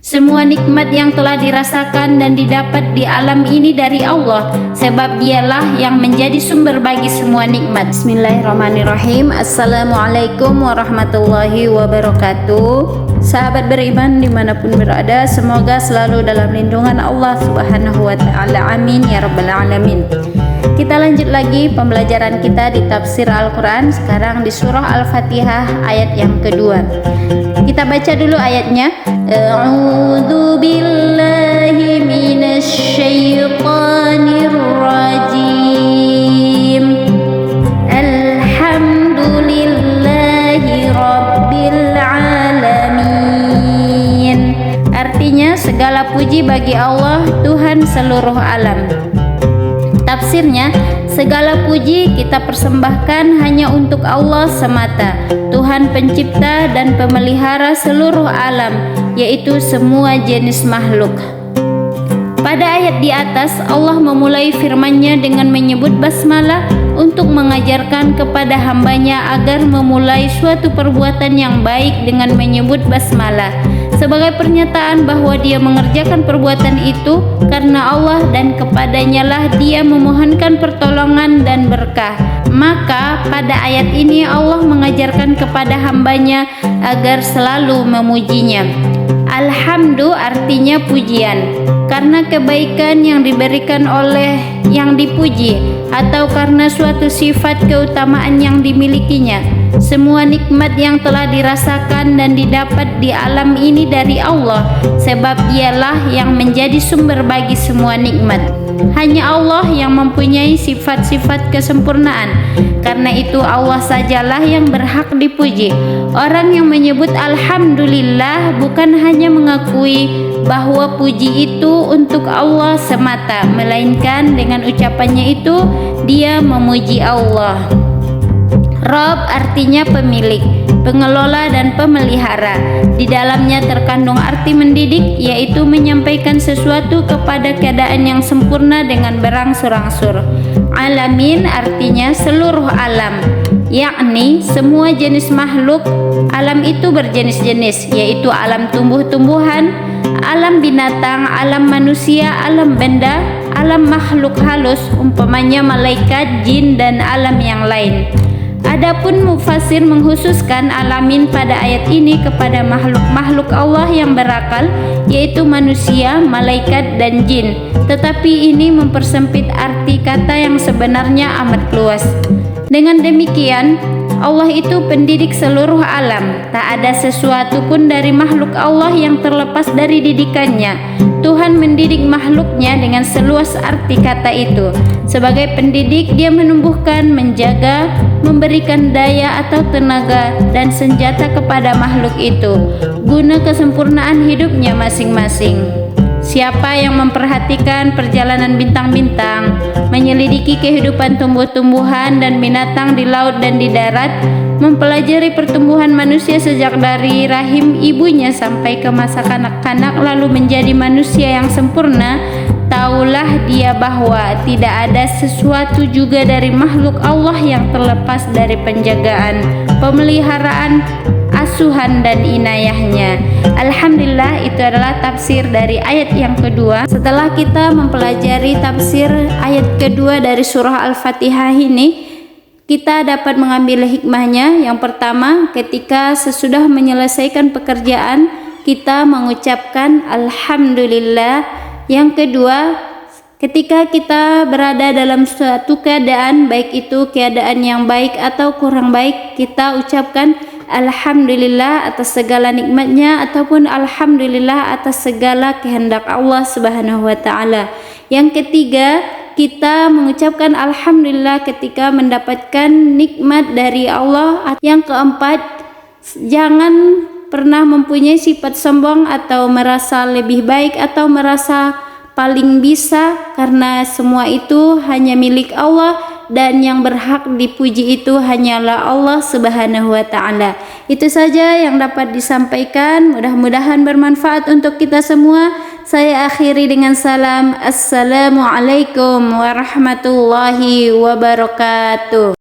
Semua nikmat yang telah dirasakan dan didapat di alam ini dari Allah, sebab dialah yang menjadi sumber bagi semua nikmat. Bismillahirrahmanirrahim. Assalamualaikum warahmatullahi wabarakatuh. Sahabat beriman dimanapun berada, semoga selalu dalam lindungan Allah subhanahu wa ta'ala. Amin ya rabbal alamin. Kita lanjut lagi pembelajaran kita di tafsir Al-Quran. Sekarang di surah Al-Fatihah ayat yang kedua. Kita baca dulu ayatnya. A'udzu billahi minasy syaithanir rajim. Alhamdulillahi rabbil alamin. Artinya segala puji bagi Allah, Tuhan seluruh alam. Tafsirnya, segala puji kita persembahkan hanya untuk Allah semata, Tuhan pencipta dan pemelihara seluruh alam, yaitu semua jenis makhluk. Pada ayat di atas, Allah memulai firman-Nya dengan menyebut basmalah untuk mengajarkan kepada hambanya agar memulai suatu perbuatan yang baik dengan menyebut basmalah, sebagai pernyataan bahwa dia mengerjakan perbuatan itu karena Allah dan kepadanya lah dia memohonkan pertolongan dan berkah. Maka pada ayat ini Allah mengajarkan kepada hambanya agar selalu memujinya. Alhamdu artinya pujian, karena kebaikan yang diberikan oleh yang dipuji atau karena suatu sifat keutamaan yang dimilikinya. Semua nikmat yang telah dirasakan dan didapat di alam ini dari Allah, sebab dialah yang menjadi sumber bagi semua nikmat. Hanya Allah yang mempunyai sifat-sifat kesempurnaan. Karena itu Allah sajalah yang berhak dipuji. Orang yang menyebut Alhamdulillah bukan hanya mengakui bahwa puji itu untuk Allah semata, melainkan dengan ucapannya itu dia memuji Allah. Rabb artinya pemilik, pengelola dan pemelihara. Di dalamnya terkandung arti mendidik, yaitu menyampaikan sesuatu kepada keadaan yang sempurna dengan berangsur-angsur. Alamin artinya seluruh alam, yakni semua jenis makhluk. Alam itu berjenis-jenis, yaitu alam tumbuh-tumbuhan, alam binatang, alam manusia, alam benda, alam makhluk halus, umpamanya malaikat, jin, dan alam yang lain. Adapun mufassir mengkhususkan alamin pada ayat ini kepada makhluk-makhluk Allah yang berakal, yaitu manusia, malaikat, dan jin. Tetapi ini mempersempit arti kata yang sebenarnya amat luas. Dengan demikian, Allah itu pendidik seluruh alam. Tak ada sesuatu pun dari makhluk Allah yang terlepas dari didikannya. Tuhan mendidik makhluknya dengan seluas arti kata itu. Sebagai pendidik, dia menumbuhkan, menjaga, memberikan daya atau tenaga dan senjata kepada makhluk itu guna kesempurnaan hidupnya masing-masing. Siapa yang memperhatikan perjalanan bintang-bintang, menyelidiki kehidupan tumbuh-tumbuhan dan binatang di laut dan di darat, mempelajari pertumbuhan manusia sejak dari rahim ibunya sampai ke masa kanak-kanak lalu menjadi manusia yang sempurna, taulah dia bahwa tidak ada sesuatu juga dari makhluk Allah yang terlepas dari penjagaan, pemeliharaan, asuhan dan inayahnya. Alhamdulillah, itu adalah tafsir dari ayat yang kedua. Setelah kita mempelajari tafsir ayat kedua dari surah Al-Fatihah ini, kita dapat mengambil hikmahnya. Yang pertama, ketika sesudah menyelesaikan pekerjaan, kita mengucapkan Alhamdulillah. Yang kedua, ketika kita berada dalam suatu keadaan, baik itu keadaan yang baik atau kurang baik, kita ucapkan Alhamdulillah atas segala nikmatnya ataupun Alhamdulillah atas segala kehendak Allah subhanahu wa ta'ala. Yang ketiga, kita mengucapkan Alhamdulillah ketika mendapatkan nikmat dari Allah. Yang keempat, jangan pernah mempunyai sifat sombong atau merasa lebih baik atau merasa paling bisa, karena semua itu hanya milik Allah dan yang berhak dipuji itu hanyalah Allah subhanahu wa ta'ala. Itu saja yang dapat disampaikan, mudah-mudahan bermanfaat untuk kita semua. Saya akhiri dengan salam. Assalamualaikum warahmatullahi wabarakatuh.